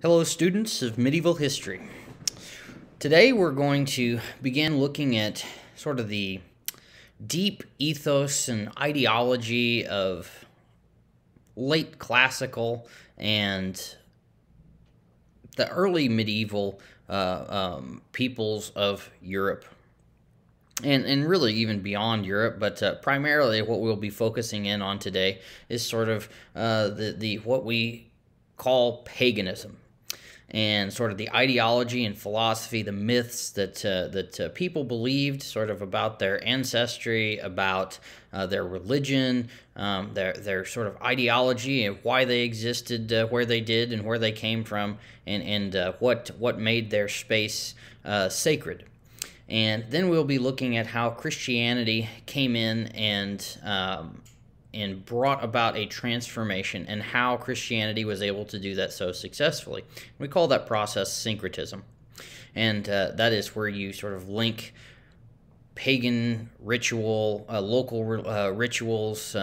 Hello, students of medieval history. Today we're going to begin looking at sort of the deep ethos and ideology of late classical and the early medieval peoples of Europe. And really even beyond Europe, but primarily what we'll be focusing in on today is sort of the what we call paganism, and sort of the ideology and philosophy, the myths that people believed sort of about their ancestry, about their religion, their sort of ideology and why they existed where they did and where they came from, and what made their space sacred. And then we'll be looking at how Christianity came in and brought about a transformation, and how Christianity was able to do that so successfully. We call that process syncretism. And that is where you sort of link pagan ritual, local rituals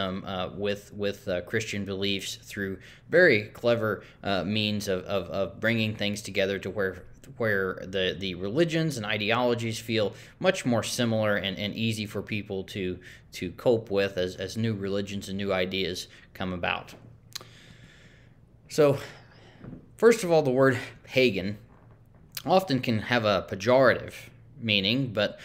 with Christian beliefs through very clever means of bringing things together to where the religions and ideologies feel much more similar and easy for people to cope with as new religions and new ideas come about. So, first of all, the word pagan often can have a pejorative meaning, but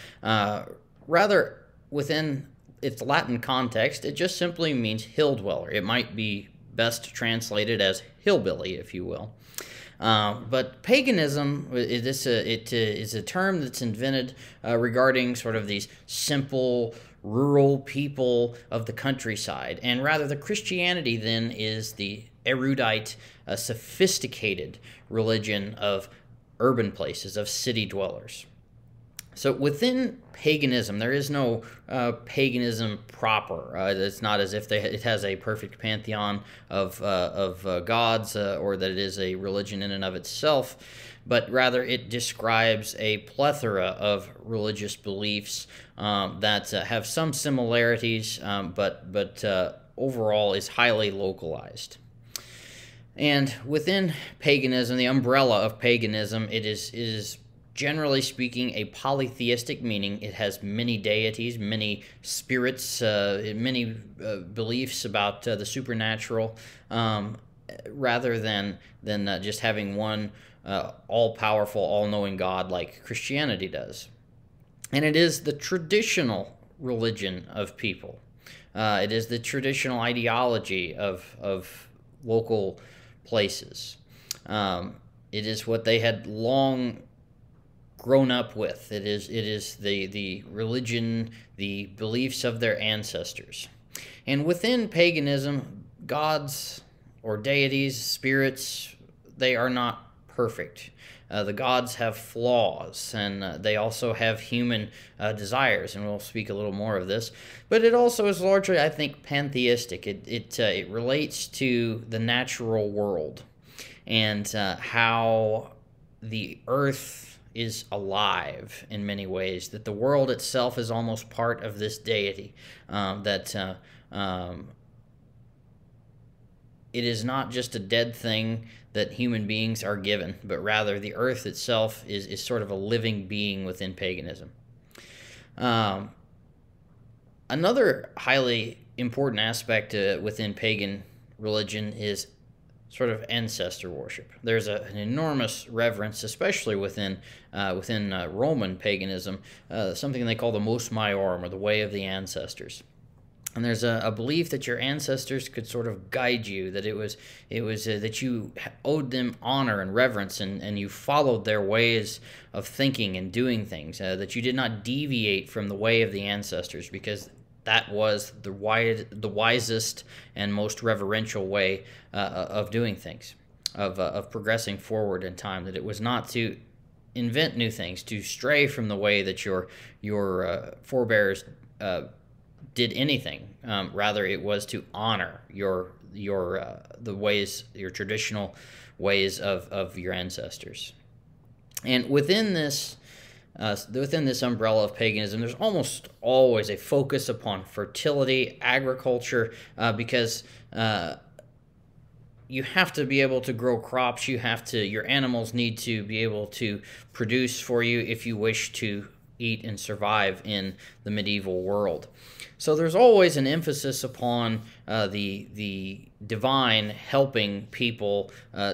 rather within its Latin context, it just simply means hill dweller. It might be best translated as hillbilly, if you will. But paganism is a term that's invented regarding sort of these simple rural people of the countryside, and rather the Christianity then is the erudite, sophisticated religion of urban places, of city dwellers. So within paganism, there is no paganism proper. It's not as if it has a perfect pantheon of gods, or that it is a religion in and of itself, but rather it describes a plethora of religious beliefs that have some similarities, but overall is highly localized. And within paganism, the umbrella of paganism, it is generally speaking a polytheistic, meaning it has many deities, many spirits, many beliefs about the supernatural, rather than just having one all-powerful, all-knowing God like Christianity does. And it is the traditional religion of people. It is the traditional ideology of local places. It is what they had long grown up with. It is the religion, the beliefs of their ancestors. And within paganism, gods or deities, spirits, they are not perfect. The gods have flaws, and they also have human desires, and we'll speak a little more of this. But it also is largely, I think, pantheistic. It relates to the natural world and how the earth is alive in many ways, that the world itself is almost part of this deity, that it is not just a dead thing that human beings are given, but rather the earth itself is sort of a living being within paganism. Another highly important aspect within pagan religion is sort of ancestor worship. There's an enormous reverence, especially within Roman paganism, something they call the mos maiorum, or the way of the ancestors. And there's a belief that your ancestors could sort of guide you, that it was that you owed them honor and reverence, and you followed their ways of thinking and doing things, that you did not deviate from the way of the ancestors, because that was the wisest and most reverential way of doing things, of progressing forward in time. That it was not to invent new things, to stray from the way that your forebears did anything. Rather, it was to honor the ways, your traditional ways of your ancestors. And within this umbrella of paganism, there's almost always a focus upon fertility, agriculture, because you have to be able to grow crops. Your animals need to be able to produce for you if you wish to eat and survive in the medieval world. So there's always an emphasis upon the divine helping people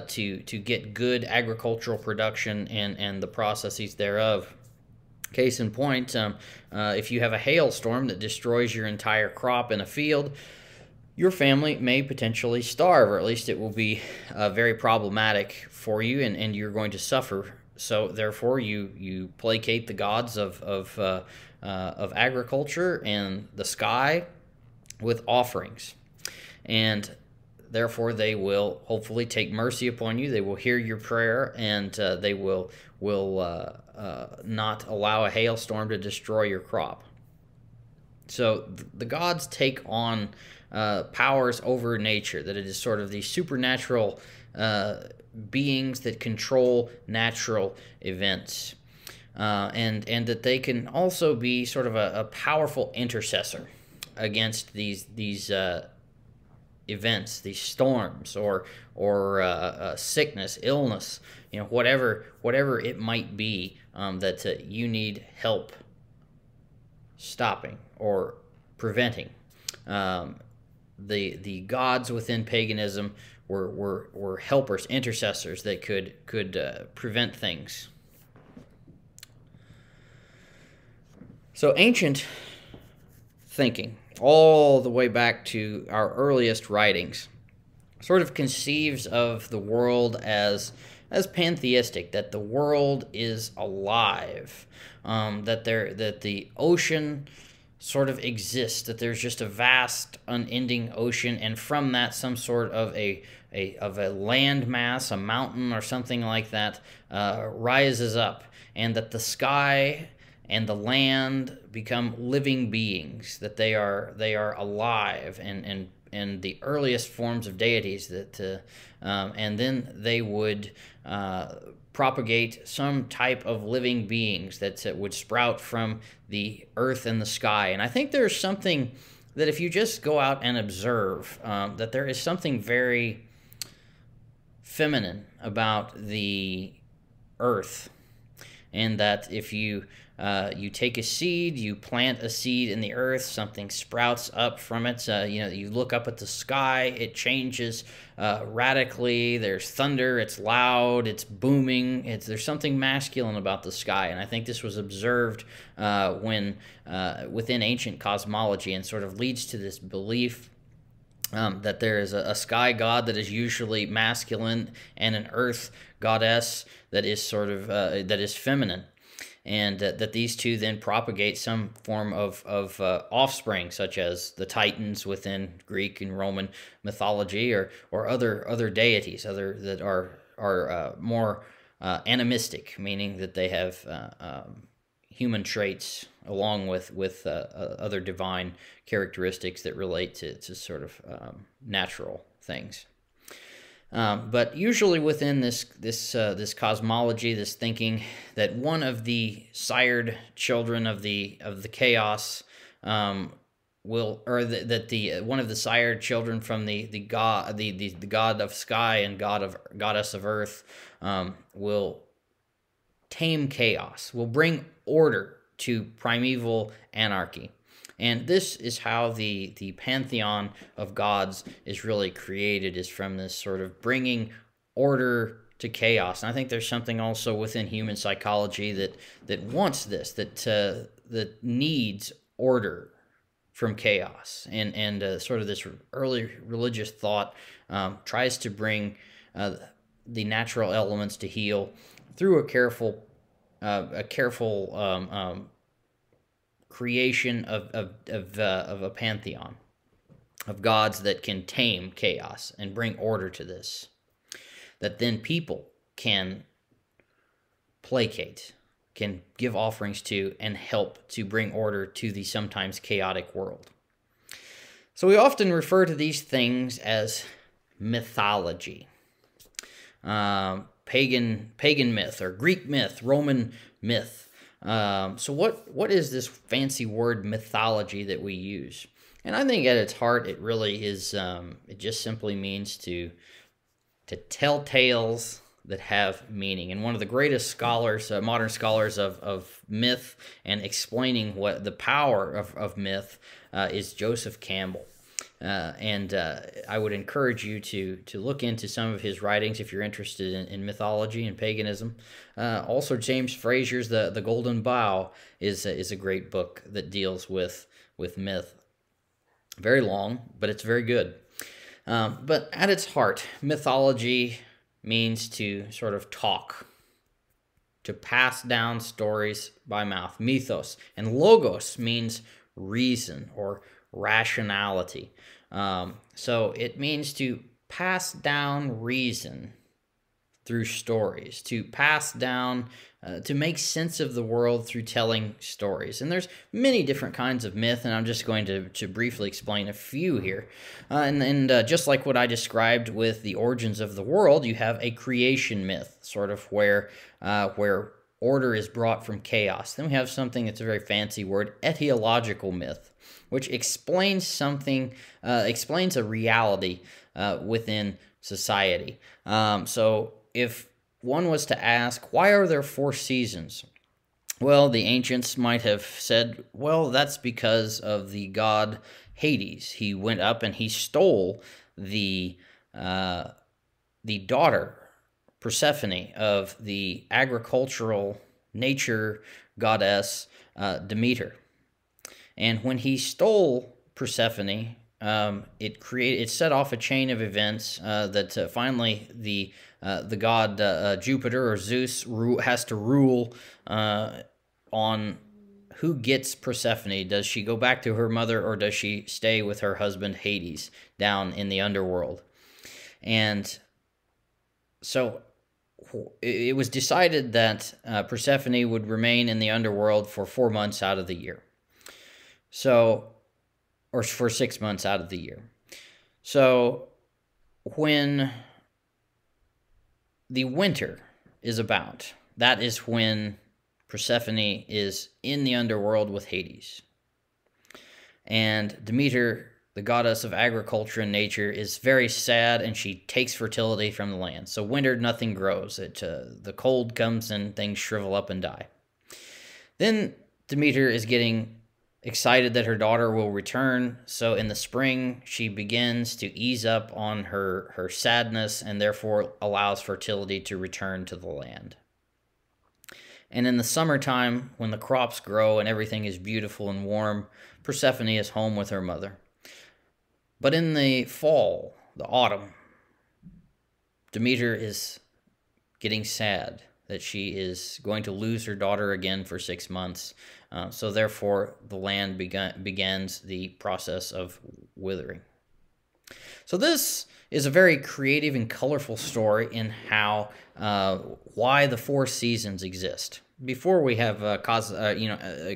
to get good agricultural production and the processes thereof. Case in point, if you have a hailstorm that destroys your entire crop in a field, your family may potentially starve, or at least it will be very problematic for you, and you're going to suffer. So therefore, you placate the gods of agriculture and the sky with offerings, and therefore they will hopefully take mercy upon you. They will hear your prayer, and they will not allow a hailstorm to destroy your crop. So the gods take on powers over nature, that it is sort of these supernatural beings that control natural events, and that they can also be sort of a powerful intercessor against these events, these storms, or sickness, illness, whatever it might be that you need help stopping or preventing. The gods within paganism were helpers, intercessors that could prevent things. So ancient thinking, all the way back to our earliest writings, sort of conceives of the world as pantheistic, that the world is alive, that the ocean sort of exists, that there's just a vast, unending ocean, and from that some sort of a land mass, a mountain or something like that, rises up, and that the sky and the land become living beings, that they are alive, and the earliest forms of deities that and then they would propagate some type of living beings that would sprout from the earth and the sky. And I think there's something that if you just go out and observe, that there is something very feminine about the earth, and that if you take a seed, you plant a seed in the earth, something sprouts up from it. You look up at the sky, it changes radically. There's thunder, it's loud, it's booming. There's something masculine about the sky, and I think this was observed when within ancient cosmology, and sort of leads to this belief that there is a sky god that is usually masculine, and an earth goddess that is sort of that is feminine. And that these two then propagate some form of offspring, such as the Titans within Greek and Roman mythology, or other deities, that are more animistic, meaning that they have human traits along with other divine characteristics that relate to sort of natural things. But usually within this cosmology, this thinking, that one of the sired children of the chaos one of the sired children from the god of sky and goddess of earth will tame chaos, will bring order to primeval anarchy. And this is how the pantheon of gods is really created, is from this sort of bringing order to chaos. And I think there's something also within human psychology that wants this, that needs order from chaos. And sort of this early religious thought tries to bring the natural elements to heal through a careful creation of a pantheon of gods that can tame chaos and bring order to this, that then people can placate, can give offerings to, and help to bring order to the sometimes chaotic world. So we often refer to these things as mythology. Pagan myth, or Greek myth, Roman myth. So what is this fancy word mythology that we use? And I think at its heart, it really is, it just simply means to to tell tales that have meaning. And one of the greatest scholars, modern scholars of myth and explaining what the power of myth is Joseph Campbell. I would encourage you to look into some of his writings if you're interested in mythology and paganism. Also, James Frazier's The Golden Bough is a great book that deals with myth. Very long, but it's very good. But at its heart, mythology means to sort of talk, to pass down stories by mouth, mythos. And logos means reason or rationality. So it means to pass down reason through stories, to pass down, to make sense of the world through telling stories. And there's many different kinds of myth, and I'm just going to briefly explain a few here. Just like what I described with the origins of the world, you have a creation myth, sort of where order is brought from chaos. Then we have something that's a very fancy word, etiological myth, which explains something, explains a reality within society. So if one was to ask, why are there 4 seasons? Well, the ancients might have said, well, that's because of the god Hades. He went up and he stole the daughter, Persephone, of the agricultural nature goddess Demeter. And when he stole Persephone, it set off a chain of events that finally the god Jupiter or Zeus has to rule on who gets Persephone. Does she go back to her mother, or does she stay with her husband Hades down in the underworld? And so it was decided that Persephone would remain in the underworld for 4 months out of the year. Or for 6 months out of the year. So when the winter is about, that is when Persephone is in the underworld with Hades. And Demeter, the goddess of agriculture and nature, is very sad, and she takes fertility from the land. So winter, nothing grows. The cold comes and things shrivel up and die. Then Demeter is getting excited that her daughter will return, so in the spring she begins to ease up on her sadness and therefore allows fertility to return to the land. And in the summertime, when the crops grow and everything is beautiful and warm, Persephone is home with her mother. But in the fall, the autumn, Demeter is getting sad that she is going to lose her daughter again for 6 months. So therefore, the land begins the process of withering. So this is a very creative and colorful story in how why the 4 seasons exist. Before we have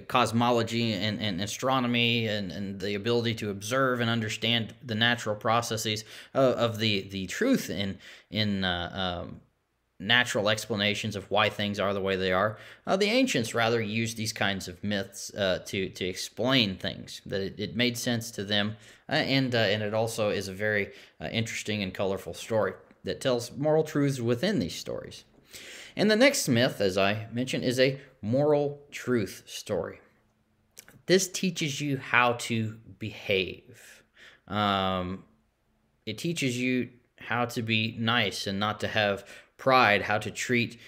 cosmology and astronomy and the ability to observe and understand the natural processes of the truth in natural explanations of why things are the way they are. The ancients rather used these kinds of myths to explain things, that it made sense to them, and it also is a very interesting and colorful story that tells moral truths within these stories. And the next myth, as I mentioned, is a moral truth story. This teaches you how to behave. It teaches you how to be nice and not to have pride, how to treat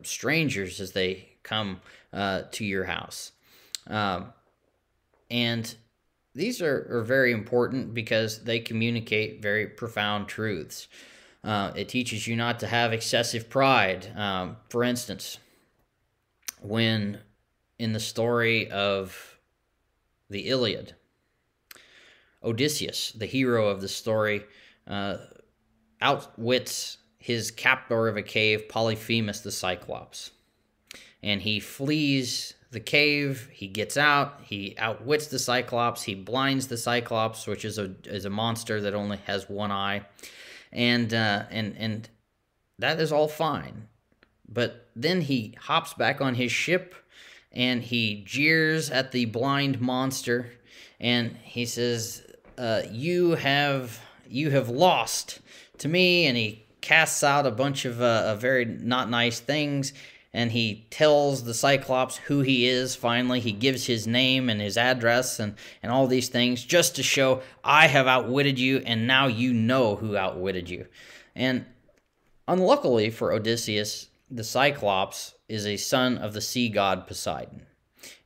strangers as they come to your house. And these are very important because they communicate very profound truths. It teaches you not to have excessive pride. For instance, when in the story of the Iliad, Odysseus, the hero of the story, outwits his captor of a cave, Polyphemus the Cyclops. And he flees the cave, he gets out, he outwits the Cyclops, he blinds the Cyclops, which is a monster that only has one eye. And that is all fine. But then he hops back on his ship, and he jeers at the blind monster, and he says, you have lost to me, and he casts out a bunch of very not nice things, and he tells the Cyclops who he is. Finally, he gives his name and his address and all these things just to show, I have outwitted you, and now you know who outwitted you. And unluckily for Odysseus, the Cyclops is a son of the sea god Poseidon.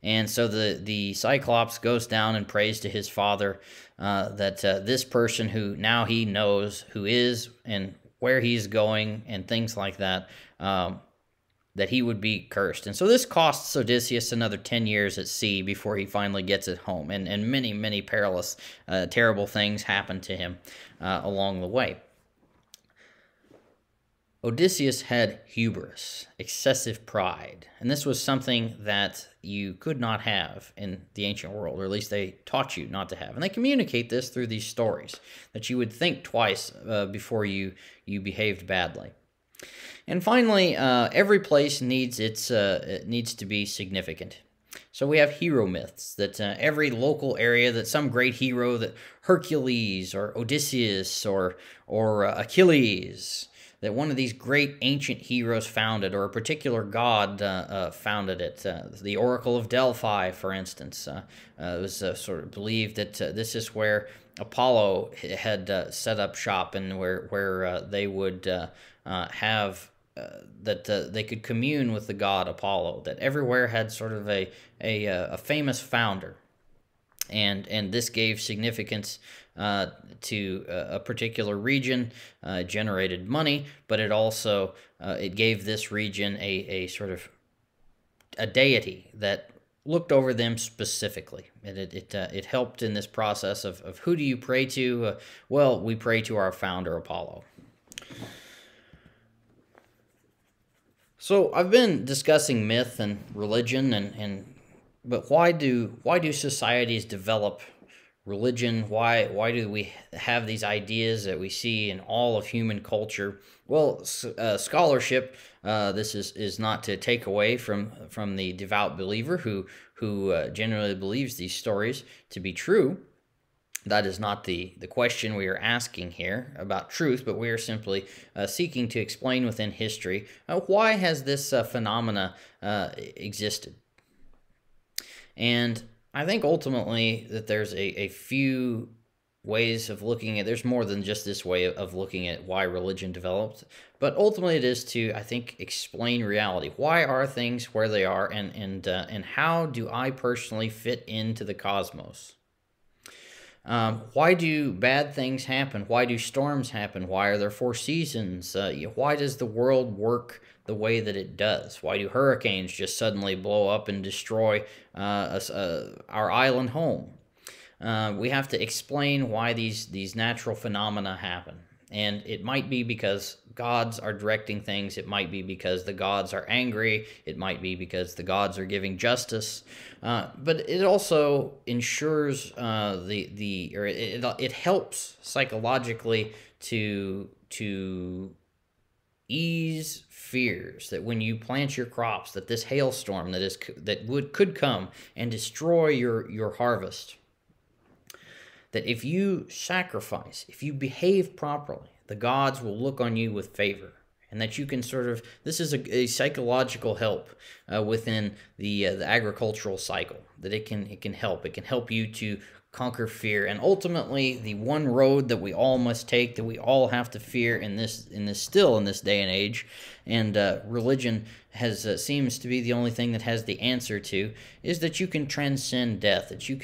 And so the Cyclops goes down and prays to his father that this person who now he knows who is and where he's going and things like that, that he would be cursed. And so this costs Odysseus another 10 years at sea before he finally gets it home. And many, many perilous, terrible things happen to him along the way. Odysseus had hubris, excessive pride, and this was something that you could not have in the ancient world, or at least they taught you not to have. And they communicate this through these stories, that you would think twice before you behaved badly. And finally, every place needs it needs to be significant. So we have hero myths, that every local area, that some great hero, that Hercules or Odysseus or Achilles, that one of these great ancient heroes founded, or a particular god founded it. The Oracle of Delphi, for instance, it was sort of believed that this is where Apollo had set up shop, and where they would have that they could commune with the god Apollo. That everywhere had sort of a famous founder. And this gave significance to a particular region, generated money, but it also it gave this region a sort of a deity that looked over them specifically. It helped in this process of who do you pray to? Well, we pray to our founder Apollo. So I've been discussing myth and religion but why do societies develop religion? Why do we have these ideas that we see in all of human culture? Well, scholarship. This is not to take away from the devout believer who generally believes these stories to be true. That is not the question we are asking here about truth, but we are simply seeking to explain within history why has this phenomena existed. And I think ultimately that there's a few ways of looking at. There's more than just this way of looking at why religion developed, but ultimately it is to, I think, explain reality. Why are things where they are, and how do I personally fit into the cosmos? Why do bad things happen? Why do storms happen? Why are there 4 seasons? Why does the world work the way that it does? Why do hurricanes just suddenly blow up and destroy our island home? We have to explain why these natural phenomena happen. And it might be because gods are directing things. It might be because the gods are angry. It might be because the gods are giving justice. But it also ensures it helps psychologically to ease fears that when you plant your crops, that this hailstorm could come and destroy your harvest. That if you sacrifice, if you behave properly, the gods will look on you with favor. And that you can this is a psychological help within the agricultural cycle. That it can help. It can help you to conquer fear. And ultimately, the one road that we all must take, that we all have to fear in this day and age, and religion seems to be the only thing that has the answer to, is that you can transcend death, that you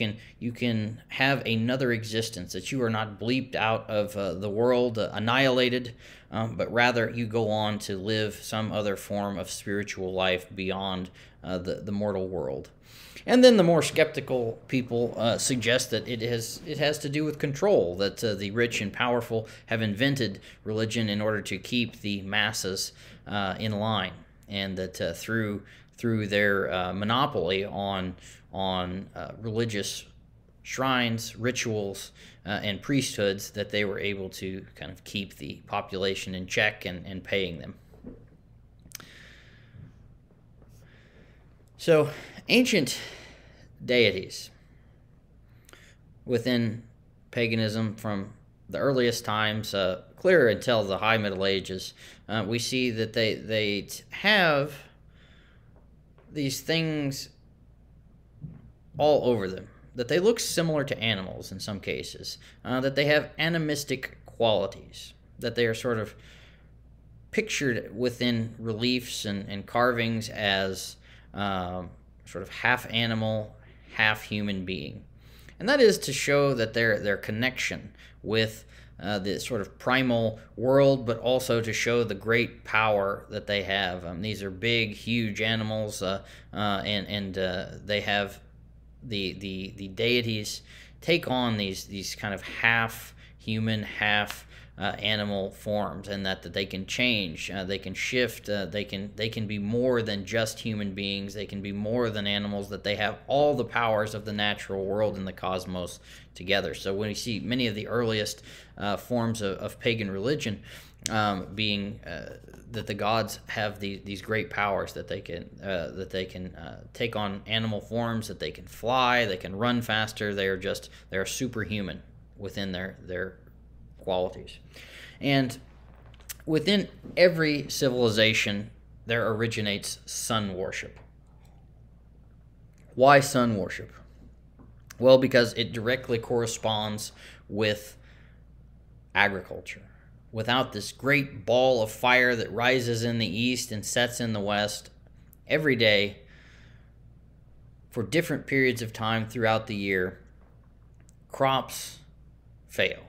can have another existence, that you are not bleeped out of the world, annihilated, but rather you go on to live some other form of spiritual life beyond the mortal world. And then the more skeptical people suggest that it has to do with control, that the rich and powerful have invented religion in order to keep the masses in line, and that through their monopoly on religious shrines, rituals, and priesthoods, that they were able to kind of keep the population in check and paying them. So, ancient deities within paganism, from the earliest times, clear until the High Middle Ages, we see that they have these things all over them, that they look similar to animals in some cases, that they have animistic qualities, that they are sort of pictured within reliefs and carvings as sort of half animal, half human being. And that is to show that their connection with the sort of primal world, but also to show the great power that they have. These are big, huge animals, and they have the deities take on these kind of half human, half animal forms, and that they can change, they can shift, they can be more than just human beings, they can be more than animals, that they have all the powers of the natural world and the cosmos together. So when we see many of the earliest forms of pagan religion being that the gods have these great powers, that they can take on animal forms, that they can fly, they can run faster, they are superhuman within their qualities. And within every civilization there originates sun worship. Why sun worship? Well, because it directly corresponds with agriculture. Without this great ball of fire that rises in the east and sets in the west every day for different periods of time throughout the year, crops fail.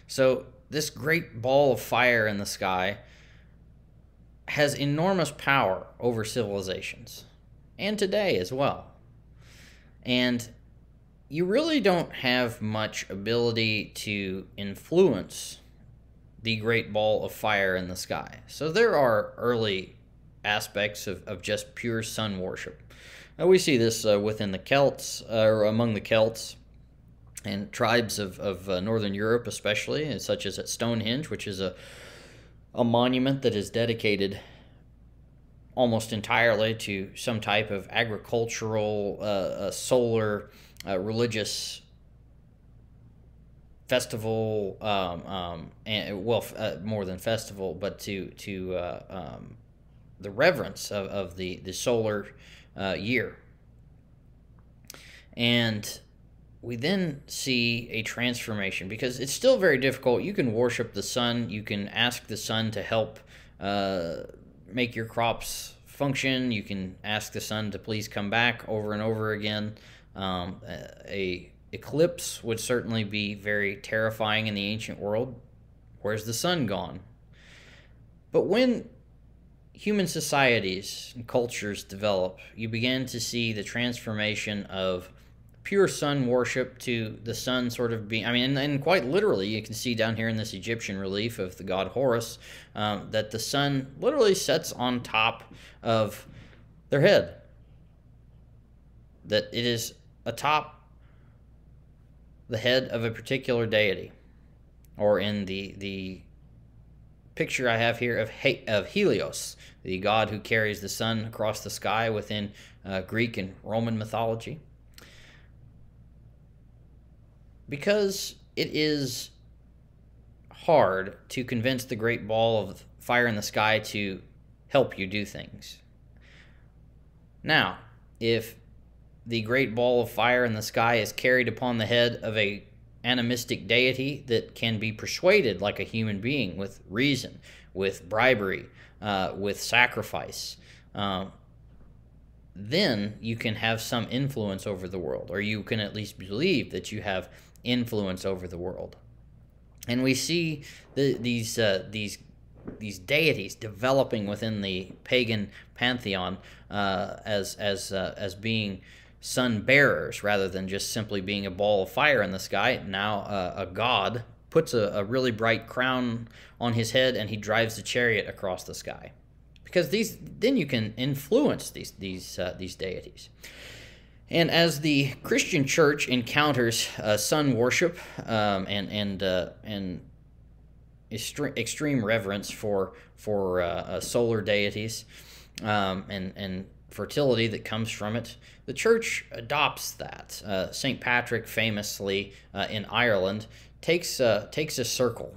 So this great ball of fire in the sky has enormous power over civilizations, and today as well. And you really don't have much ability to influence the great ball of fire in the sky. So there are early aspects of just pure sun worship. Now we see this within the Celts, or among the Celts, and tribes of Northern Europe especially, such as at Stonehenge, which is a monument that is dedicated almost entirely to some type of agricultural, solar, religious festival, and more than festival, but to the reverence of the solar year. And we then see a transformation, because it's still very difficult. You can worship the sun, you can ask the sun to help make your crops function, you can ask the sun to please come back over and over again. A eclipse would certainly be very terrifying in the ancient world. Where's the sun gone? But when human societies and cultures develop, you begin to see the transformation of pure sun worship to the sun sort of being, and quite literally, you can see down here in this Egyptian relief of the god Horus, that the sun literally sets on top of their head. That it is atop the head of a particular deity. Or in the picture I have here of Helios, the god who carries the sun across the sky within Greek and Roman mythology. Because it is hard to convince the great ball of fire in the sky to help you do things. Now, if the great ball of fire in the sky is carried upon the head of a animistic deity that can be persuaded like a human being with reason, with bribery, with sacrifice, then you can have some influence over the world, or you can at least believe that you have influence over the world. And we see these deities developing within the pagan pantheon as being sun bearers, rather than just simply being a ball of fire in the sky. Now a god puts a really bright crown on his head, and he drives the chariot across the sky, because then you can influence these deities. And as the Christian church encounters sun worship and extreme reverence for solar deities and fertility that comes from it, the church adopts that. St. Patrick famously in Ireland takes a circle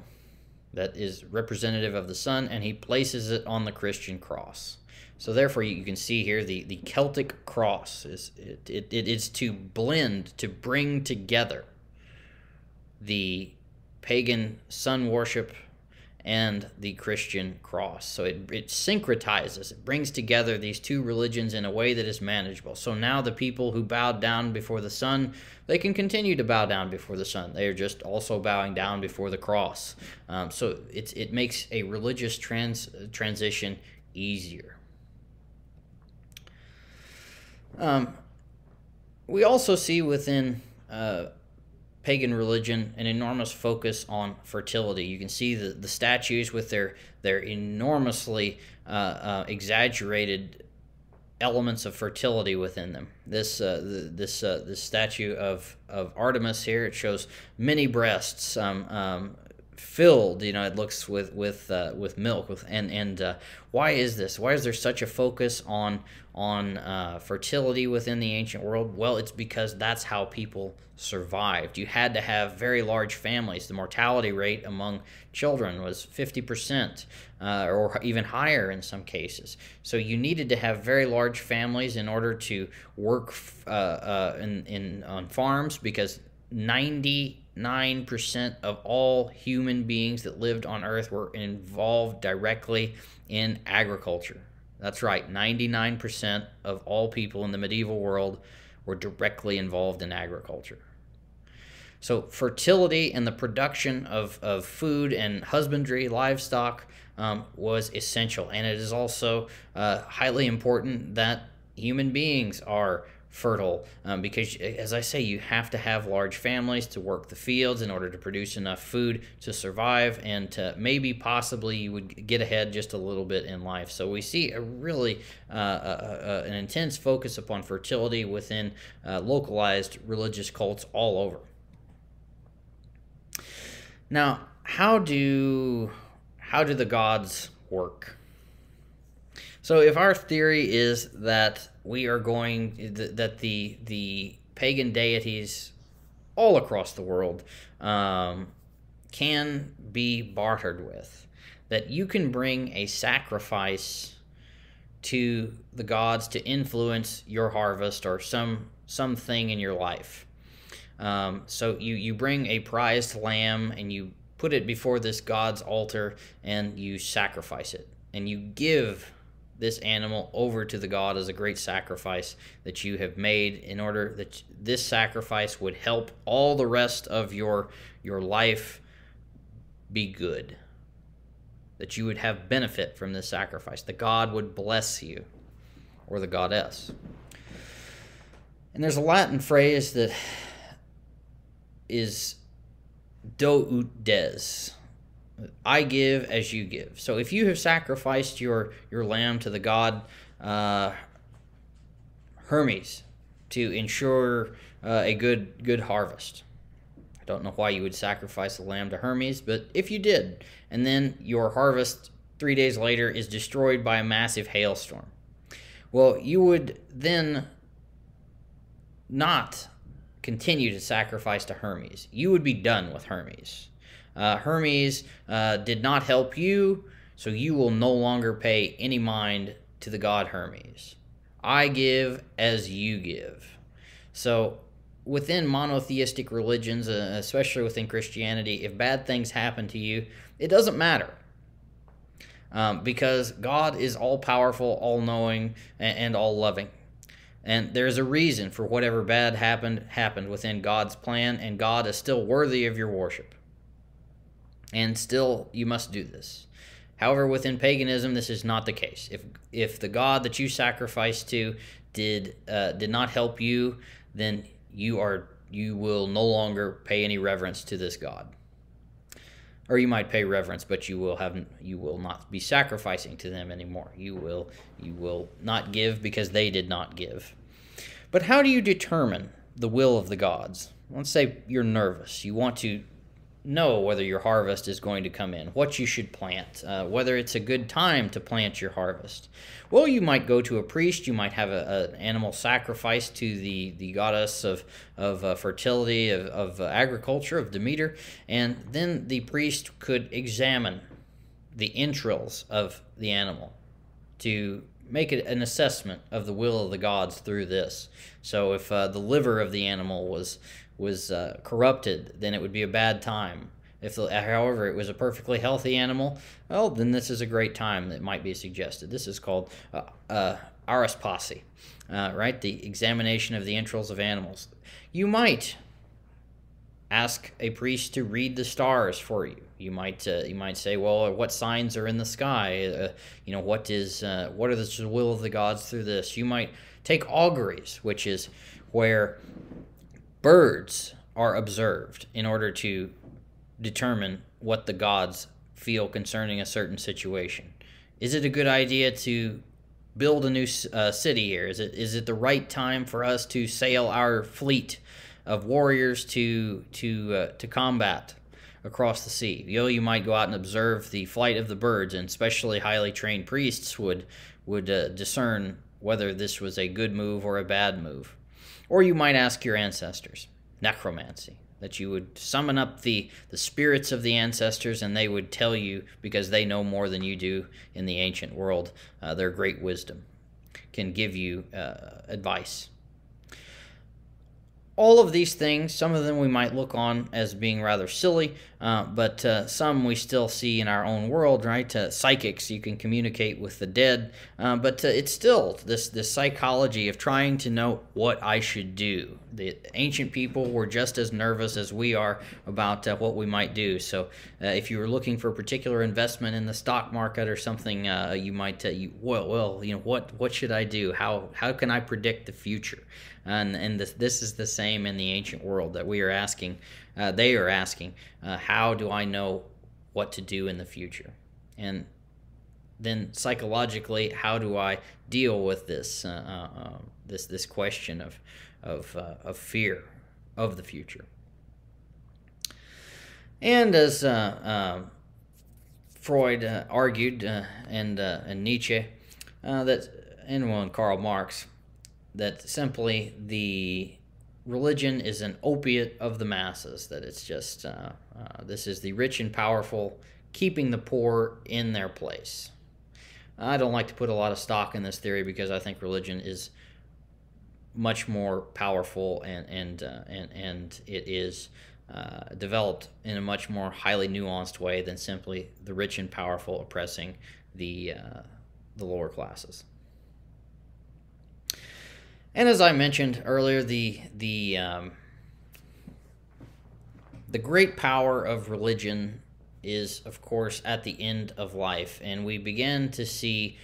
that is representative of the sun, and he places it on the Christian cross. So therefore, you can see here the Celtic cross it is to blend, to bring together the pagan sun worship and the Christian cross. So it syncretizes, it brings together these two religions in a way that is manageable. So now the people who bowed down before the sun, they can continue to bow down before the sun. They are just also bowing down before the cross. So it makes a religious transition easier. We also see within pagan religion an enormous focus on fertility. You can see the statues with their enormously exaggerated elements of fertility within them. This statue of Artemis here, it shows many breasts filled. It looks with milk. And why is this? Why is there such a focus on fertility within the ancient world? Well, it's because that's how people survived. You had to have very large families. The mortality rate among children was 50%, or even higher in some cases. So you needed to have very large families in order to work on farms, because 99% of all human beings that lived on Earth were involved directly in agriculture. That's right, 99% of all people in the medieval world were directly involved in agriculture. So fertility and the production of food and husbandry, livestock, was essential. And it is also highly important that human beings are fertile, because, as I say, you have to have large families to work the fields in order to produce enough food to survive, and to maybe possibly you would get ahead just a little bit in life. So we see a really an intense focus upon fertility within localized religious cults all over. Now, how do the gods work? So if our theory is that that the pagan deities all across the world can be bartered with, that you can bring a sacrifice to the gods to influence your harvest or something in your life. So you bring a prized lamb and you put it before this god's altar and you sacrifice it, and you give this animal over to the god as a great sacrifice that you have made, in order that this sacrifice would help all the rest of your life be good, that you would have benefit from this sacrifice. The god would bless you, or the goddess. And there's a Latin phrase that is do ut des. I give as you give. So if you have sacrificed your lamb to the god Hermes to ensure a good harvest, I don't know why you would sacrifice a lamb to Hermes, but if you did, and then your harvest 3 days later is destroyed by a massive hailstorm, well, you would then not continue to sacrifice to Hermes. You would be done with Hermes. Hermes did not help you, so you will no longer pay any mind to the god Hermes. I give as you give. So within monotheistic religions, especially within Christianity, if bad things happen to you, it doesn't matter. Because God is all-powerful, all-knowing, and all-loving. And there's a reason for whatever bad happened within God's plan, and God is still worthy of your worship. And still, you must do this. However, within paganism, this is not the case. If the god that you sacrificed to did not help you, then you will no longer pay any reverence to this god. Or you might pay reverence, but you will not be sacrificing to them anymore. You will not give because they did not give. But how do you determine the will of the gods? Let's say you're nervous. You want to know whether your harvest is going to come in, what you should plant, whether it's a good time to plant your harvest. Well, you might go to a priest, you might have an animal sacrifice to the goddess of fertility, of agriculture, of Demeter, and then the priest could examine the entrails of the animal to make an assessment of the will of the gods through this. So if the liver of the animal was corrupted, then it would be a bad time. If, however, it was a perfectly healthy animal, well, then this is a great time that might be suggested. This is called araspasi, right? The examination of the entrails of animals. You might ask a priest to read the stars for you. You might say, well, what signs are in the sky? What are the will of the gods through this? You might take auguries, which is where birds are observed in order to determine what the gods feel concerning a certain situation. Is it a good idea to build a new city here? Is it the right time for us to sail our fleet of warriors to combat across the sea? You might go out and observe the flight of the birds, and especially highly trained priests would discern whether this was a good move or a bad move. Or you might ask your ancestors, necromancy, that you would summon up the spirits of the ancestors, and they would tell you, because they know more than you do in the ancient world, their great wisdom can give you advice. All of these things, some of them we might look on as being rather silly, but some we still see in our own world, right? Psychics, you can communicate with the dead, but it's still this psychology of trying to know what I should do. The ancient people were just as nervous as we are about what we might do. So if you were looking for a particular investment in the stock market or something, you might, what should I do? How can I predict the future? And this is the same in the ancient world, that we are asking, they are asking, how do I know what to do in the future? And then psychologically, how do I deal with this this question of fear of the future? And as Freud argued, and Nietzsche, and Karl Marx, that simply the religion is an opiate of the masses, that it's just, this is the rich and powerful keeping the poor in their place. I don't like to put a lot of stock in this theory, because I think religion is much more powerful, and it is developed in a much more highly nuanced way than simply the rich and powerful oppressing the lower classes. And as I mentioned earlier, the great power of religion is, of course, at the end of life, and we begin to see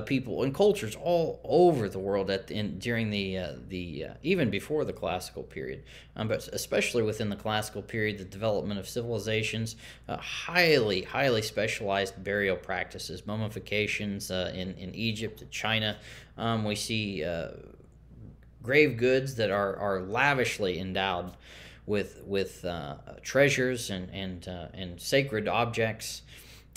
people and cultures all over the world during the even before the classical period, but especially within the classical period, the development of civilizations, highly specialized burial practices, mummifications in Egypt, China. We see grave goods that are lavishly endowed with treasures and sacred objects.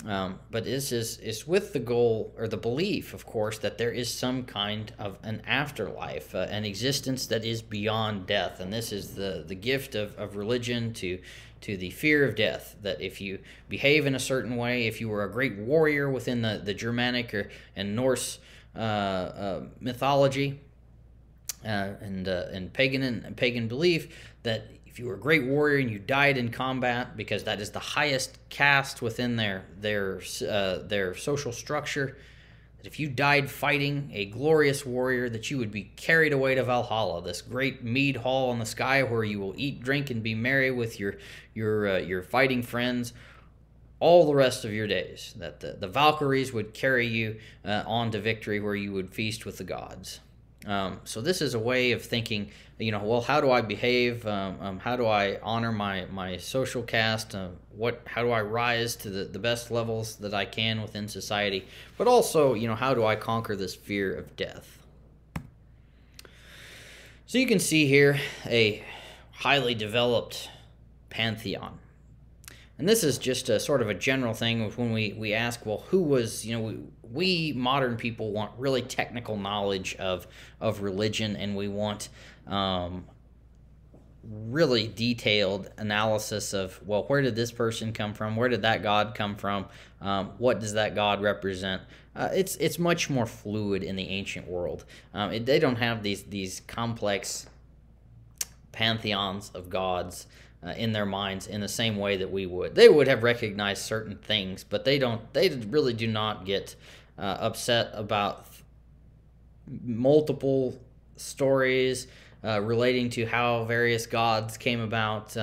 But this is with the goal, or the belief, of course, that there is some kind of an afterlife, an existence that is beyond death. And this is the gift of religion to the fear of death, that if you behave in a certain way, if you were a great warrior within the Germanic and Norse mythology, and pagan belief, that if you were a great warrior and you died in combat, because that is the highest caste within their social structure, that if you died fighting, a glorious warrior, that you would be carried away to Valhalla, this great mead hall in the sky where you will eat, drink, and be merry with your fighting friends all the rest of your days. That the Valkyries would carry you on to victory, where you would feast with the gods. So this is a way of thinking, well, how do I behave? How do I honor my social caste? How do I rise to the best levels that I can within society? But also, how do I conquer this fear of death? So you can see here a highly developed pantheon. And this is just a sort of a general thing when we ask, well, who was, we modern people want really technical knowledge of religion, and we want really detailed analysis of, well, where did this person come from? Where did that god come from? What does that god represent? It's much more fluid in the ancient world. They don't have these complex pantheons of gods in their minds in the same way that we would. They would have recognized certain things, but they don't. They really do not get upset about multiple stories relating to how various gods came about.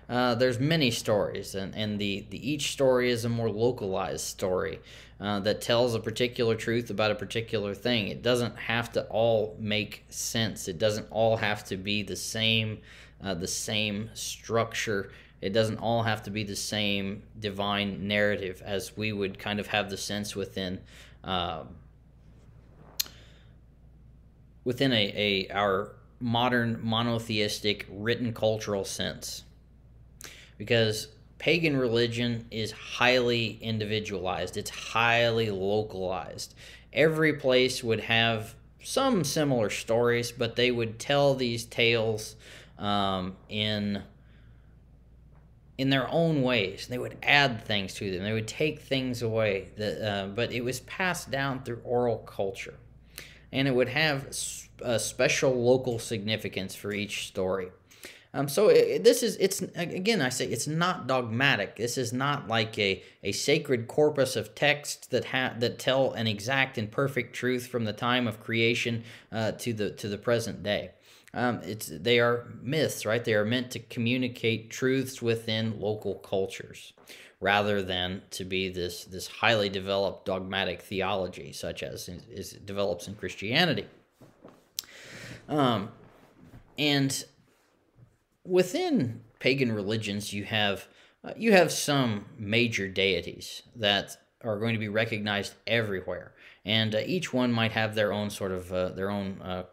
There's many stories, and the each story is a more localized story that tells a particular truth about a particular thing. It doesn't have to all make sense. It doesn't all have to be the same structure. It doesn't all have to be the same divine narrative as we would kind of have the sense within our modern monotheistic written cultural sense, because pagan religion is highly individualized. It's highly localized. Every place would have some similar stories, but they would tell these tales in their own ways. They would add things to them. They would take things away. But it was passed down through oral culture, and it would have a special local significance for each story. It's again, I say it's not dogmatic. This is not like a sacred corpus of texts that tell an exact and perfect truth from the time of creation to the present day. They are myths, right? They are meant to communicate truths within local cultures, rather than to be this highly developed dogmatic theology, such as develops in Christianity. And within pagan religions, you have some major deities that are going to be recognized everywhere, and each one might have their own sort of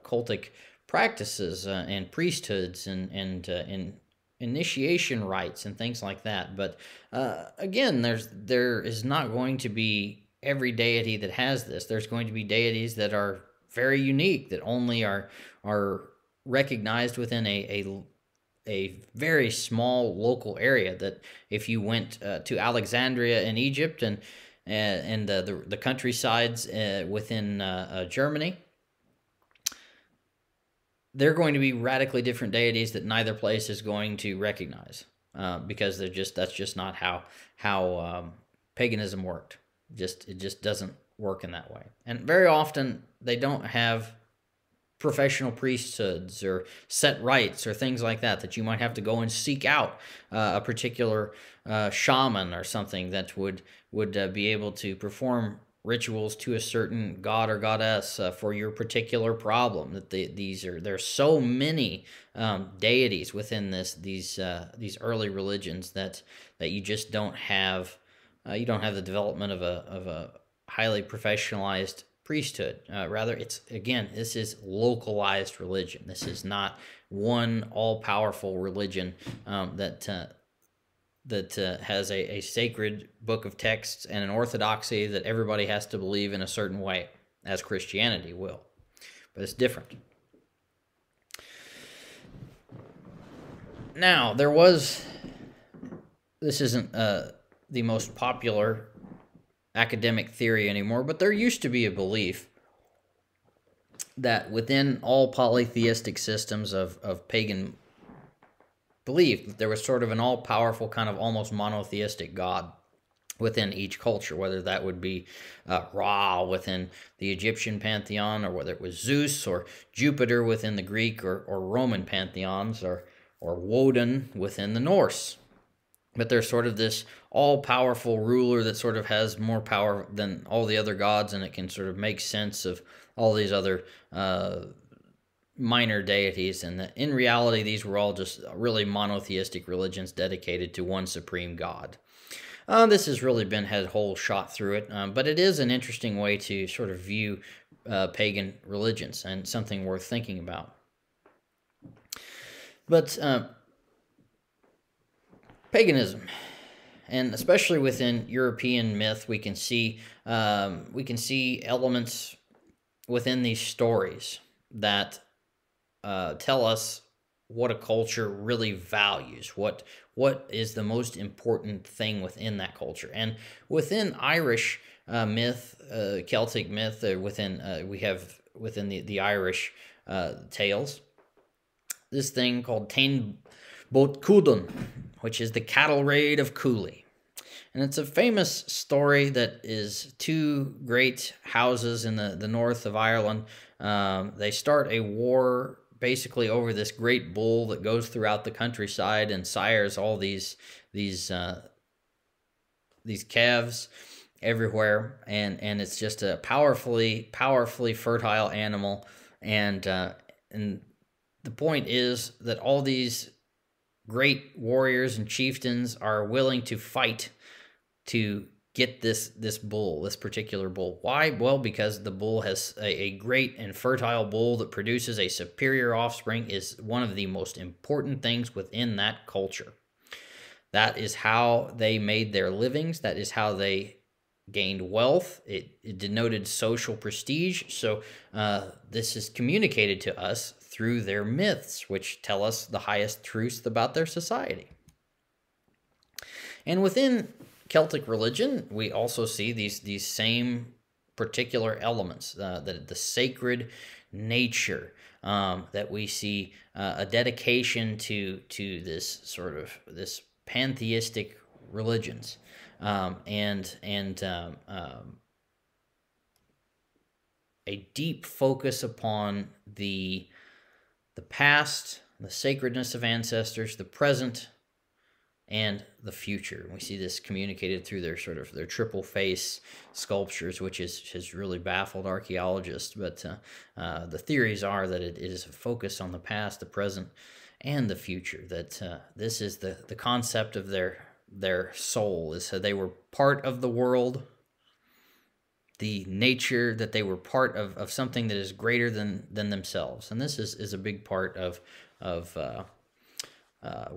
cultic practices and priesthoods and initiation rites and things like that. But again, there is not going to be every deity that has this. There's going to be deities that are very unique, that only are recognized within a very small local area. That if you went to Alexandria in Egypt and the countrysides within Germany, they're going to be radically different deities that neither place is going to recognize, because that's just not how paganism worked. It just doesn't work in that way. And very often they don't have professional priesthoods or set rites or things like that you might have to go and seek out a particular shaman or something that would be able to perform rituals to a certain god or goddess for your particular problem. That there's so many deities within these early religions that you just don't have. You don't have the development of a highly professionalized priesthood. Rather, this is localized religion. This is not one all-powerful religion that has a sacred book of texts and an orthodoxy that everybody has to believe in a certain way, as Christianity will. But it's different. Now, this isn't the most popular academic theory anymore, but there used to be a belief that within all polytheistic systems of pagan belief, there was sort of an all-powerful kind of almost monotheistic god within each culture, whether that would be Ra within the Egyptian pantheon, or whether it was Zeus or Jupiter within the Greek or Roman pantheons, or Woden within the Norse. But there's sort of this all-powerful ruler that sort of has more power than all the other gods, and it can sort of make sense of all these other minor deities. And that in reality, these were all just really monotheistic religions dedicated to one supreme god. This has really had a whole shot through it, but it is an interesting way to sort of view pagan religions, and something worth thinking about. But paganism, and especially within European myth, we can see elements within these stories that tell us what a culture really values, what is the most important thing within that culture. And within Irish myth, Celtic myth, we have within the Irish tales, this thing called Tain Bot Cúdan, which is the cattle raid of Cooley. And it's a famous story that is two great houses in the north of Ireland. They start a war basically over this great bull that goes throughout the countryside and sires all these calves everywhere, and it's just a powerfully fertile animal, and the point is that all these great warriors and chieftains are willing to fight to get this bull, this particular bull. Why? Well, because the bull has a great and fertile bull that produces a superior offspring is one of the most important things within that culture. That is how they made their livings. That is how they gained wealth. It denoted social prestige. So this is communicated to us through their myths, which tell us the highest truths about their society. And within Celtic religion, we also see these same particular elements, the sacred nature, that we see a dedication to this sort of this pantheistic religions, and a deep focus upon the past, the sacredness of ancestors, the present, and the future. We see this communicated through their triple face sculptures, which has really baffled archaeologists. But the theories are that it is a focus on the past, the present, and the future. That this is the concept of their soul, is that they were part of the world, the nature that they were part of something that is greater than themselves. And this is a big part of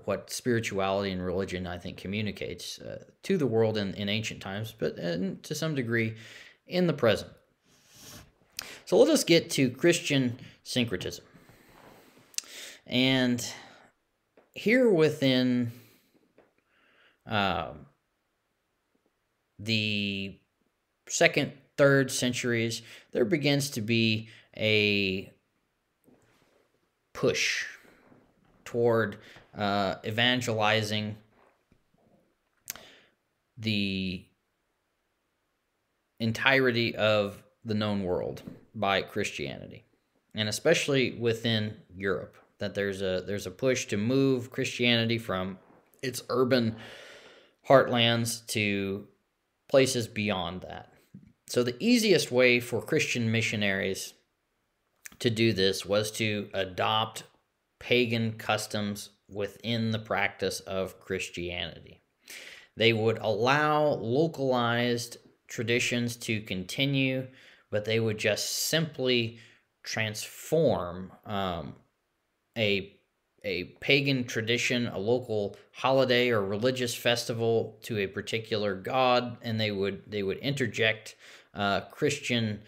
what spirituality and religion, I think, communicates to the world in ancient times, but to some degree in the present. So let us get to Christian syncretism. And here within the 2nd, 3rd centuries, there begins to be a push toward evangelizing the entirety of the known world by Christianity, and especially within Europe, that there's a push to move Christianity from its urban heartlands to places beyond that. So the easiest way for Christian missionaries to do this was to adopt pagan customs within the practice of Christianity. They would allow localized traditions to continue, but they would just simply transform a pagan tradition, a local holiday or religious festival, to a particular god, and they would interject Christian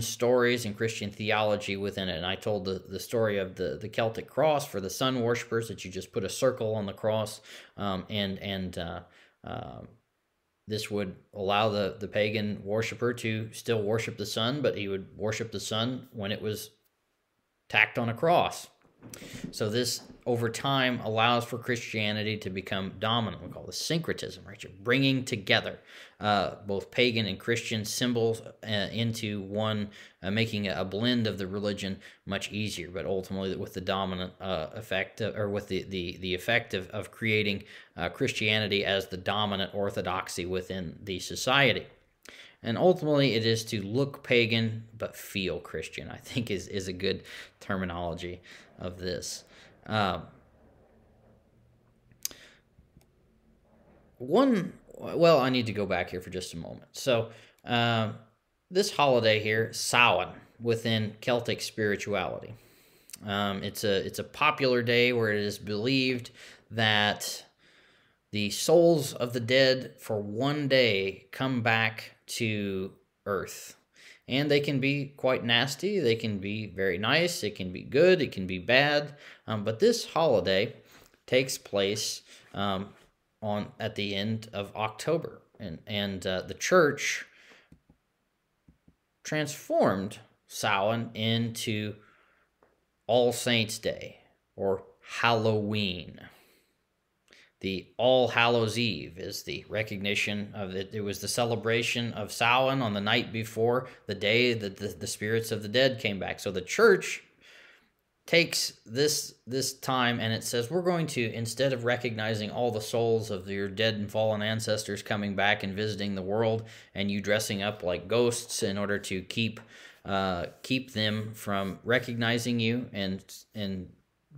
stories and Christian theology within it. And I told the story of the Celtic cross for the sun worshippers, that you just put a circle on the cross, and this would allow the pagan worshiper to still worship the sun, but he would worship the sun when it was tacked on a cross. So this, over time, allows for Christianity to become dominant. We call this syncretism, right? You're bringing together both pagan and Christian symbols into one, making a blend of the religion much easier, but ultimately with the dominant effect, or with the effect of creating Christianity as the dominant orthodoxy within the society. And ultimately, it is to look pagan but feel Christian, I think is a good terminology of this. Well, I need to go back here for just a moment. So this holiday here, Samhain, within Celtic spirituality, it's a popular day where it is believed that the souls of the dead for one day come back to Earth. And they can be quite nasty, they can be very nice, it can be good, it can be bad. But this holiday takes place at the end of October. And the church transformed Samhain into All Saints' Day, or Halloween. The All Hallows Eve is the recognition of it. It was the celebration of Samhain on the night before the day that the spirits of the dead came back. So the church takes this time and it says, we're going to, instead of recognizing all the souls of your dead and fallen ancestors coming back and visiting the world, and you dressing up like ghosts in order to keep them from recognizing you and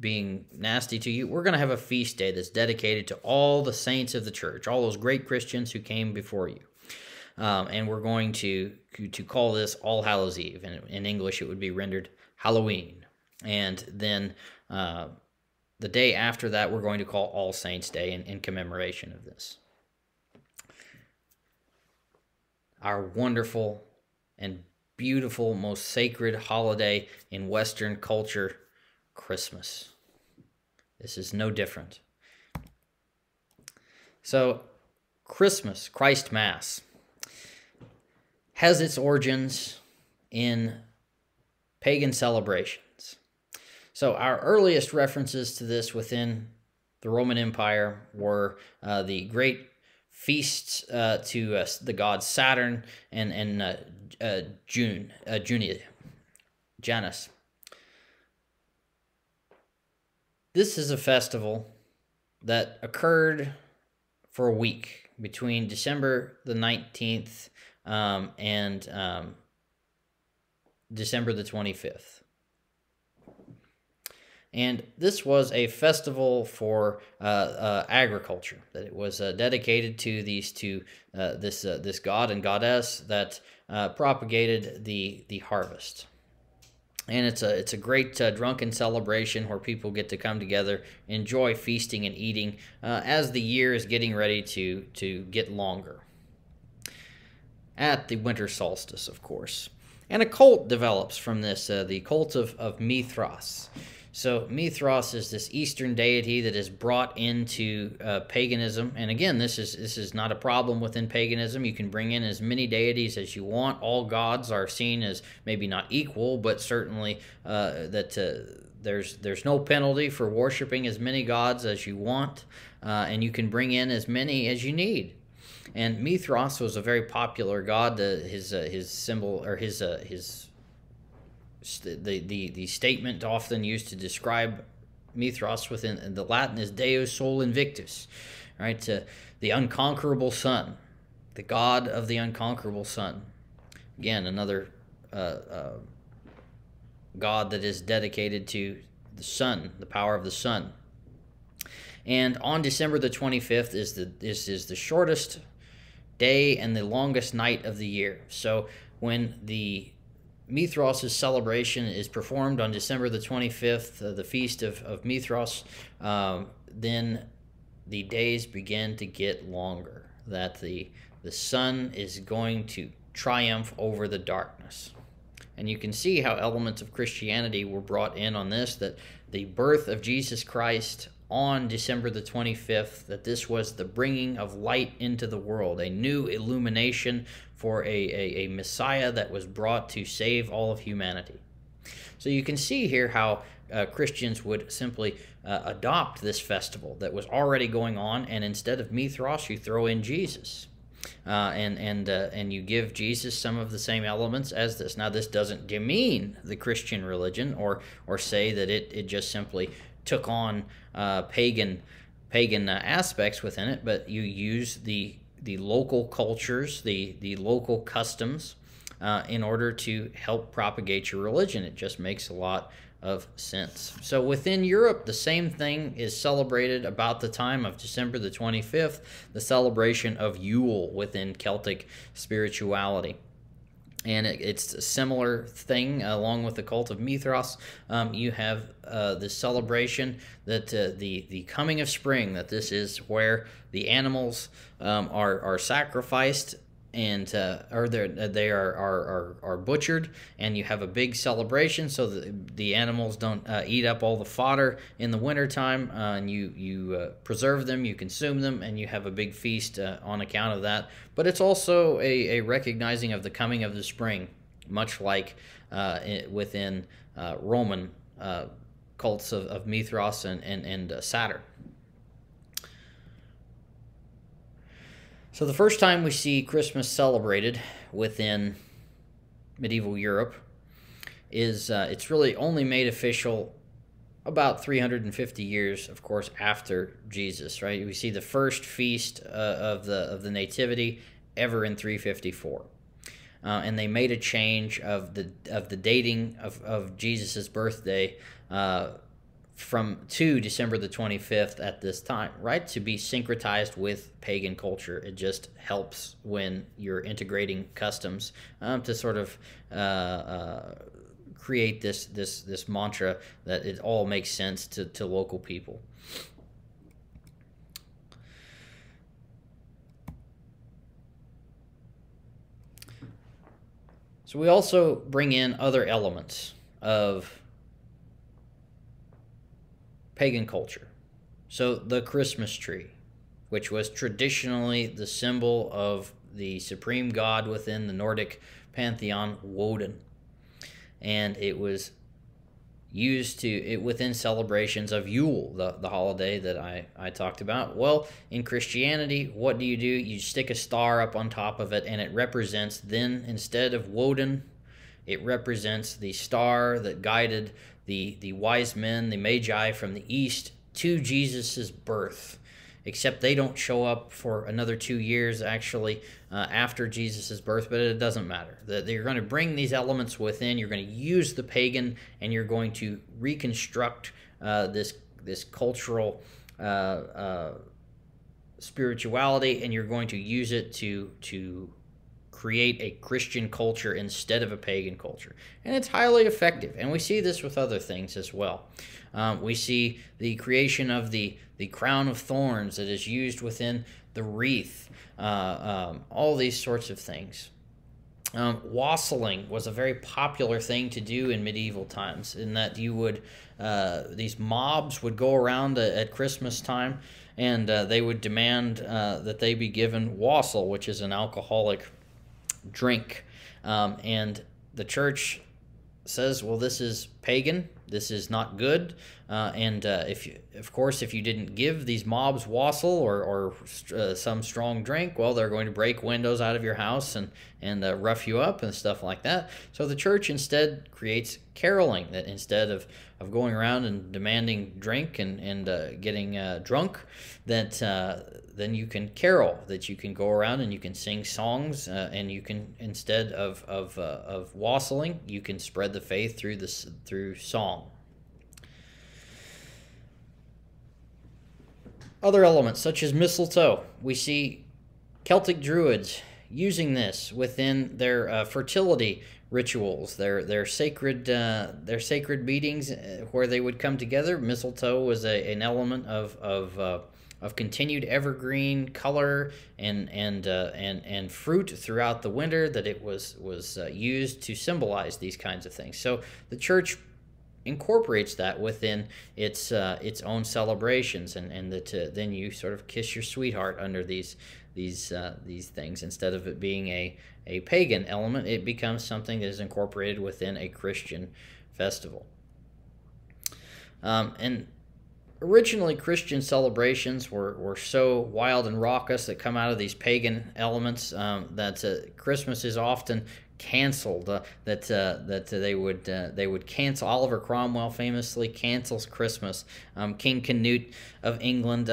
being nasty to you, we're going to have a feast day that's dedicated to all the saints of the church, all those great Christians who came before you. And we're going to call this All Hallows Eve. And in English, it would be rendered Halloween. And then the day after that, we're going to call All Saints' Day in commemoration of this. Our wonderful and beautiful, most sacred holiday in Western culture, Christmas. This is no different. So, Christmas, Christ Mass, has its origins in pagan celebrations. So, our earliest references to this within the Roman Empire were the great feasts to the god Saturn and Janus. This is a festival that occurred for a week between December the 19th and December the 25th. And this was a festival for agriculture. That it was dedicated to this god and goddess that propagated the harvest. And it's a great drunken celebration where people get to come together, enjoy feasting and eating as the year is getting ready to get longer. At the winter solstice, of course. And a cult develops from this, the cult of Mithras. So Mithras is this Eastern deity that is brought into paganism. And again, this is not a problem within paganism. You can bring in as many deities as you want. All gods are seen as maybe not equal, but certainly there's no penalty for worshiping as many gods as you want, and you can bring in as many as you need. And Mithras was a very popular god. His symbol, or the statement often used to describe Mithras within the Latin is Deus Sol Invictus, right? The unconquerable sun, the god of the unconquerable sun. Again, another god that is dedicated to the sun, the power of the sun. And on December the 25th is the shortest day and the longest night of the year. So when the Mithras' celebration is performed on December the 25th, the feast of Mithras, then the days begin to get longer, that the sun is going to triumph over the darkness. And you can see how elements of Christianity were brought in on this, that the birth of Jesus Christ on December the 25th, that this was the bringing of light into the world, a new illumination for a Messiah that was brought to save all of humanity. So you can see here how Christians would simply adopt this festival that was already going on, and instead of Mithras, you throw in Jesus. And you give Jesus some of the same elements as this. Now, this doesn't demean the Christian religion or say that it just simply took on pagan aspects within it, but you use the local cultures, the local customs in order to help propagate your religion. It just makes a lot of sense. So within Europe, the same thing is celebrated about the time of December the 25th, the celebration of Yule within Celtic spirituality. And it's a similar thing along with the cult of Mithras. You have this celebration that the coming of spring, that this is where the animals are sacrificed, and or they are butchered, and you have a big celebration so that the animals don't eat up all the fodder in the wintertime, and you preserve them, you consume them, and you have a big feast on account of that. But it's also a recognizing of the coming of the spring, much like within Roman cults of Mithras and Saturn. So the first time we see Christmas celebrated within medieval Europe is it's really only made official about 350 years, of course, after Jesus. Right? We see the first feast of the Nativity ever in 354, and they made a change of the dating of Jesus's birthday to December the 25th at this time, right? To be syncretized with pagan culture. It just helps when you're integrating customs to sort of create this mantra that it all makes sense to local people. So we also bring in other elements of pagan culture. So the Christmas tree, which was traditionally the symbol of the supreme god within the Nordic pantheon, Woden. And it was used within celebrations of Yule, the holiday that I talked about. Well, in Christianity, what do? You stick a star up on top of it, and it represents, then, instead of Woden, it represents the star that guided the wise men, the magi from the east, to Jesus' birth. Except they don't show up for another 2 years, actually, after Jesus' birth, but it doesn't matter. You're going to bring these elements within, you're going to use the pagan, and you're going to reconstruct this cultural spirituality, and you're going to use it to create a Christian culture instead of a pagan culture. And it's highly effective. And we see this with other things as well. We see the creation of the crown of thorns that is used within the wreath, all these sorts of things. Wassailing was a very popular thing to do in medieval times, in that you would, these mobs would go around at Christmas time, and they would demand that they be given wassail, which is an alcoholic drink, and the church says, well, this is pagan, this is not good, and if you didn't give these mobs wassail or some strong drink, well, they're going to break windows out of your house and rough you up and stuff like that. So the church instead creates caroling, that instead of going around and demanding drink and getting drunk, that then you can carol, that you can go around and you can sing songs, and you can, instead of wassailing, you can spread the faith through song. Other elements such as mistletoe, we see Celtic druids using this within their fertility rituals, their sacred meetings where they would come together. Mistletoe was an element of continued evergreen color and fruit throughout the winter, that it was used to symbolize these kinds of things. So the church incorporates that within its own celebrations, and that then you sort of kiss your sweetheart under these things. Instead of it being a pagan element, it becomes something that is incorporated within a Christian festival. And originally, Christian celebrations were so wild and raucous that come out of these pagan elements that Christmas is often canceled. That they would cancel. Oliver Cromwell famously cancels Christmas. King Canute of England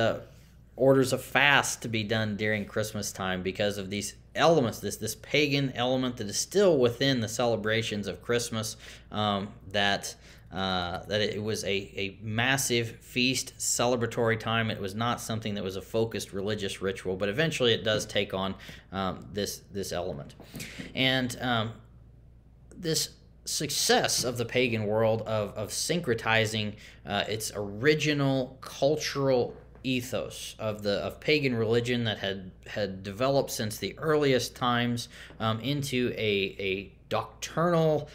orders a fast to be done during Christmas time because of these elements, this pagan element that is still within the celebrations of Christmas, that it was a massive feast, celebratory time. It was not something that was a focused religious ritual, but eventually it does take on this element. And this success of the pagan world of syncretizing its original cultural ethos of pagan religion that had developed since the earliest times into a doctrinal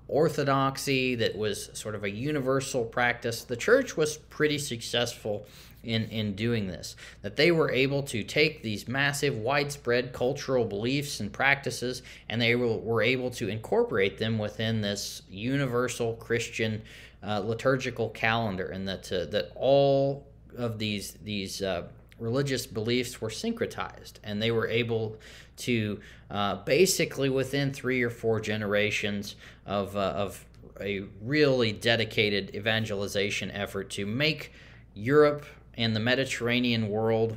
orthodoxy that was sort of a universal practice. The church was pretty successful in doing this, that they were able to take these massive widespread cultural beliefs and practices, and they were able to incorporate them within this universal Christian liturgical calendar, and that all of these religious beliefs were syncretized, and they were able to basically within 3 or 4 generations of a really dedicated evangelization effort to make Europe and the Mediterranean world,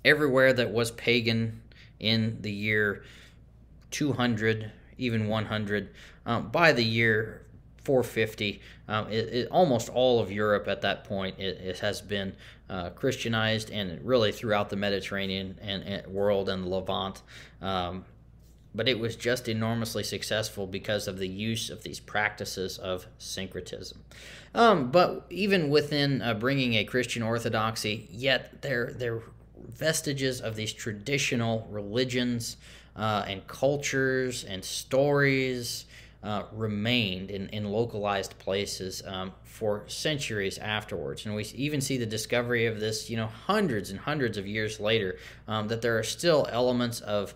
everywhere that was pagan in the year 200, even 100, by the year 450, almost all of Europe at that point it has been Christianized, and really throughout the Mediterranean and world and the Levant. But it was just enormously successful because of the use of these practices of syncretism. But even within bringing a Christian orthodoxy, yet there are vestiges of these traditional religions and cultures and stories remained in localized places for centuries afterwards. And we even see the discovery of this, hundreds and hundreds of years later, that there are still elements of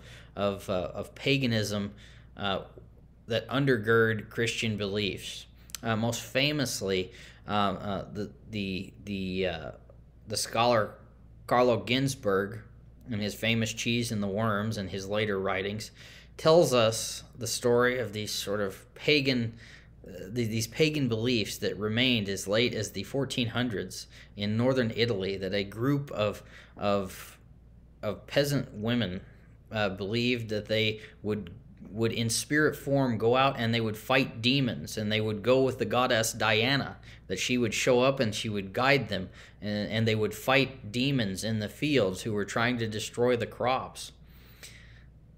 paganism that undergird Christian beliefs. Most famously, the scholar Carlo Ginzburg, in his famous Cheese and the Worms and his later writings, tells us the story of these sort of pagan beliefs that remained as late as the 1400s in northern Italy, that a group of peasant women believed that they would in spirit form go out and they would fight demons, and they would go with the goddess Diana, that she would show up and she would guide them, and they would fight demons in the fields who were trying to destroy the crops.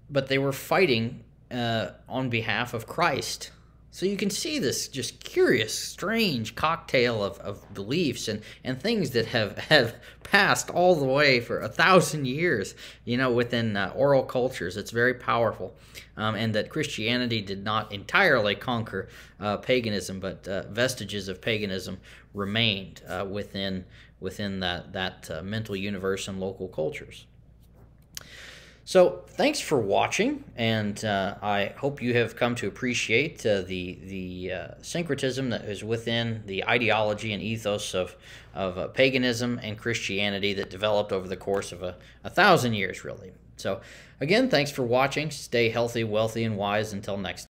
But they were fighting on behalf of Christ. So you can see this just curious, strange cocktail of beliefs and things that have passed all the way for 1,000 years, within oral cultures. It's very powerful. And that Christianity did not entirely conquer paganism, but vestiges of paganism remained within that mental universe and local cultures. So thanks for watching, and I hope you have come to appreciate the syncretism that is within the ideology and ethos of paganism and Christianity that developed over the course of 1,000 years, really. So again, thanks for watching. Stay healthy, wealthy, and wise until next time.